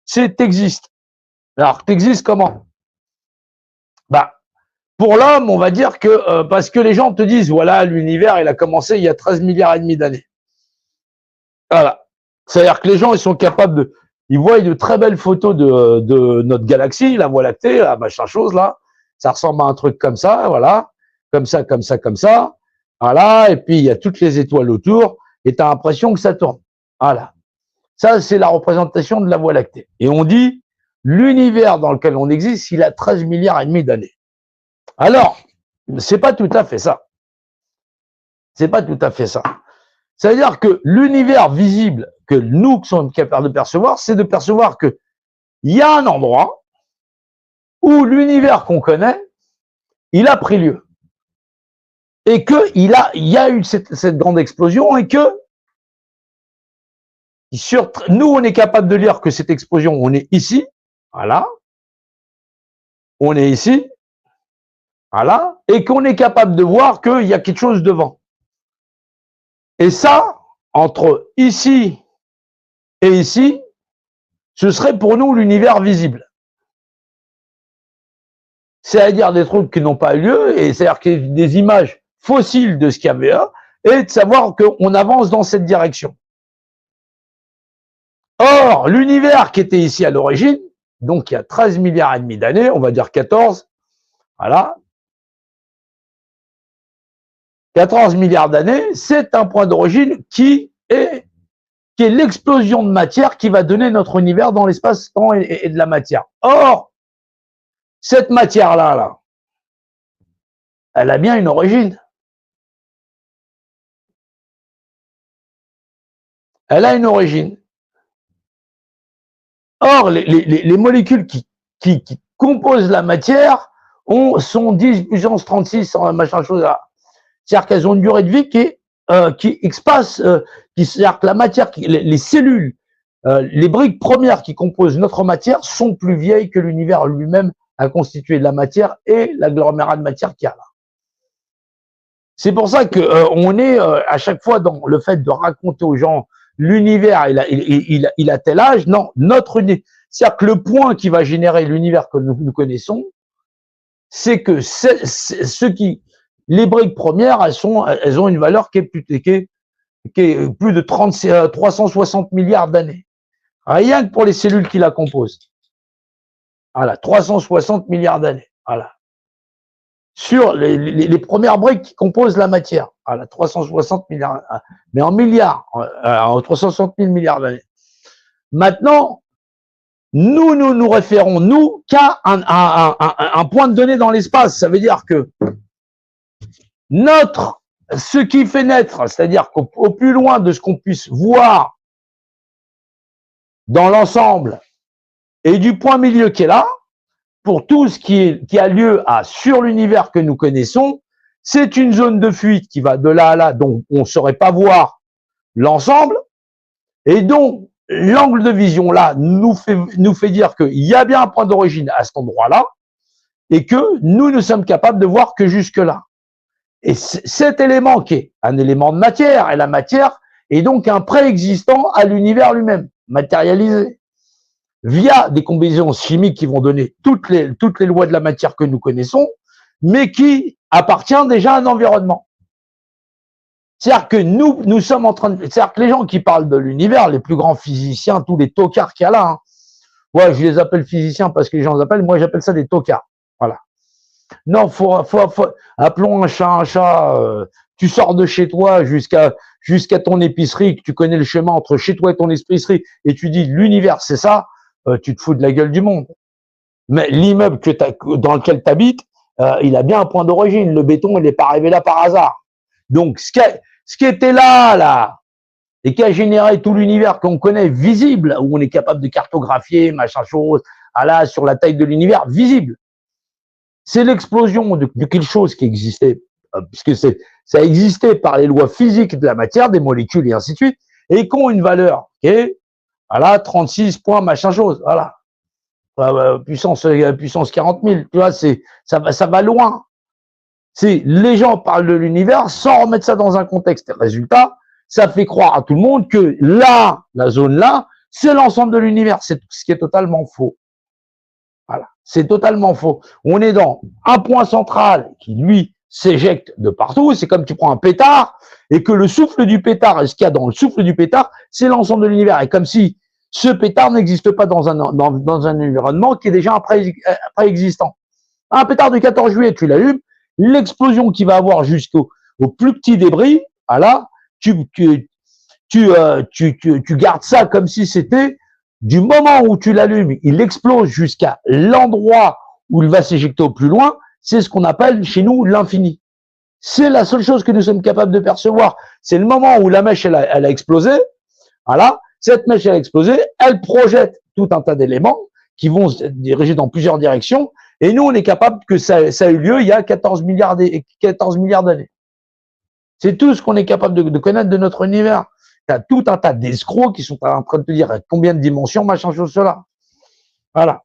c'est t'existes. Alors, t'existes comment? Bah, pour l'homme, on va dire que parce que les gens te disent, voilà, l'univers, il a commencé il y a 13 milliards et demi d'années. Voilà. C'est-à-dire que les gens, ils sont capables de, ils voient de très belles photos de notre galaxie, la Voie lactée, la machin chose là. Ça ressemble à un truc comme ça, voilà. Comme ça, comme ça, comme ça. Voilà. Et puis, il y a toutes les étoiles autour et tu as l'impression que ça tourne. Voilà. Ça, c'est la représentation de la Voie lactée. Et on dit, l'univers dans lequel on existe, il a 13 milliards et demi d'années. Alors, c'est pas tout à fait ça. C'est pas tout à fait ça. C'est-à-dire que l'univers visible que nous sommes capables de percevoir, c'est de percevoir que il y a un endroit où l'univers qu'on connaît, il a pris lieu. Et que il y a eu cette grande explosion et que nous, on est capable de lire que cette explosion, on est ici, voilà, on est ici, voilà, et qu'on est capable de voir qu'il y a quelque chose devant. Et ça, entre ici et ici, ce serait pour nous l'univers visible. C'est-à-dire des trucs qui n'ont pas eu lieu, et c'est-à-dire qu'il y a des images fossiles de ce qu'il y avait là, et de savoir qu'on avance dans cette direction. Or, l'univers qui était ici à l'origine, donc il y a 13 milliards et demi d'années, on va dire 14, voilà, 14 milliards d'années, c'est un point d'origine qui est l'explosion de matière qui va donner notre univers dans l'espace-temps et de la matière. Or, cette matière-là, là, elle a bien une origine. Elle a une origine. Or, les molécules qui composent la matière sont 10 puissance 36, machin chose là. C'est-à-dire qu'elles ont une durée de vie qui espace, c'est-à-dire que la matière, les cellules, les briques premières qui composent notre matière sont plus vieilles que l'univers lui-même a constitué de la matière et l'agglomérat de matière qu'il y a là. C'est pour ça que on est à chaque fois dans le fait de raconter aux gens l'univers, il a tel âge. Non, notre univers, c'est-à-dire que le point qui va générer l'univers que nous connaissons, c'est que les briques premières, elles ont une valeur qui est plus de 360 milliards d'années. Rien que pour les cellules qui la composent. Voilà, 360 milliards d'années. Voilà. Sur les premières briques qui composent la matière. Voilà, 360 milliards. Mais en milliards, en 360 000 milliards d'années. Maintenant, nous référons, nous, qu'à un point de données dans l'espace. Ça veut dire que ce qui fait naître, c'est-à-dire qu'au plus loin de ce qu'on puisse voir dans l'ensemble et du point milieu qui est là, pour tout ce qui a lieu sur l'univers que nous connaissons, c'est une zone de fuite qui va de là à là, dont on ne saurait pas voir l'ensemble, et dont l'angle de vision là nous fait dire qu'il y a bien un point d'origine à cet endroit-là, et que nous ne sommes capables de voir que jusque-là. Et cet élément qui est un élément de matière, et la matière est donc un préexistant à l'univers lui-même, matérialisé, via des combinaisons chimiques qui vont donner toutes les lois de la matière que nous connaissons, mais qui appartient déjà à un environnement. C'est-à-dire que nous sommes en train de... C'est-à-dire que les gens qui parlent de l'univers, les plus grands physiciens, tous les tocards qu'il y a là, hein, ouais, je les appelle physiciens parce que les gens les appellent, moi j'appelle ça des tocards. Voilà. Non, appelons un chat, tu sors de chez toi jusqu'à ton épicerie, que tu connais le chemin entre chez toi et ton épicerie, et tu dis l'univers c'est ça, tu te fous de la gueule du monde. Mais l'immeuble dans lequel tu habites, il a bien un point d'origine. Le béton, il n'est pas arrivé là par hasard. Donc, ce qui était là, et qui a généré tout l'univers qu'on connaît visible, où on est capable de cartographier, machin chose, sur la taille de l'univers, visible. C'est l'explosion de quelque chose qui existait, puisque ça existait par les lois physiques de la matière, des molécules et ainsi de suite, et qui ont une valeur qui est, 36 points, machin chose, voilà. Puissance 40 000, tu vois, ça va loin. Les gens parlent de l'univers sans remettre ça dans un contexte. Résultat, ça fait croire à tout le monde que là, la zone là, c'est l'ensemble de l'univers. C'est ce qui est totalement faux. Voilà, c'est totalement faux. On est dans un point central qui, lui, s'éjecte de partout. C'est comme tu prends un pétard et que le souffle du pétard, ce qu'il y a dans le souffle du pétard, c'est l'ensemble de l'univers. Et comme si ce pétard n'existe pas dans un environnement qui est déjà préexistant. Un pétard du 14 juillet, tu l'allumes, l'explosion qu'il va avoir jusqu'au plus petit débris, voilà, tu gardes ça comme si c'était du moment où tu l'allumes, il explose jusqu'à l'endroit où il va s'éjecter au plus loin. C'est ce qu'on appelle chez nous l'infini. C'est la seule chose que nous sommes capables de percevoir. C'est le moment où la mèche elle a explosé. Voilà, cette mèche elle a explosé, elle projette tout un tas d'éléments qui vont se diriger dans plusieurs directions. Et nous, on est capable que ça a eu lieu il y a 14 milliards d'années. C'est tout ce qu'on est capable de connaître de notre univers. Tu as tout un tas d'escrocs qui sont en train de te dire combien de dimensions, machin chose, cela. Voilà.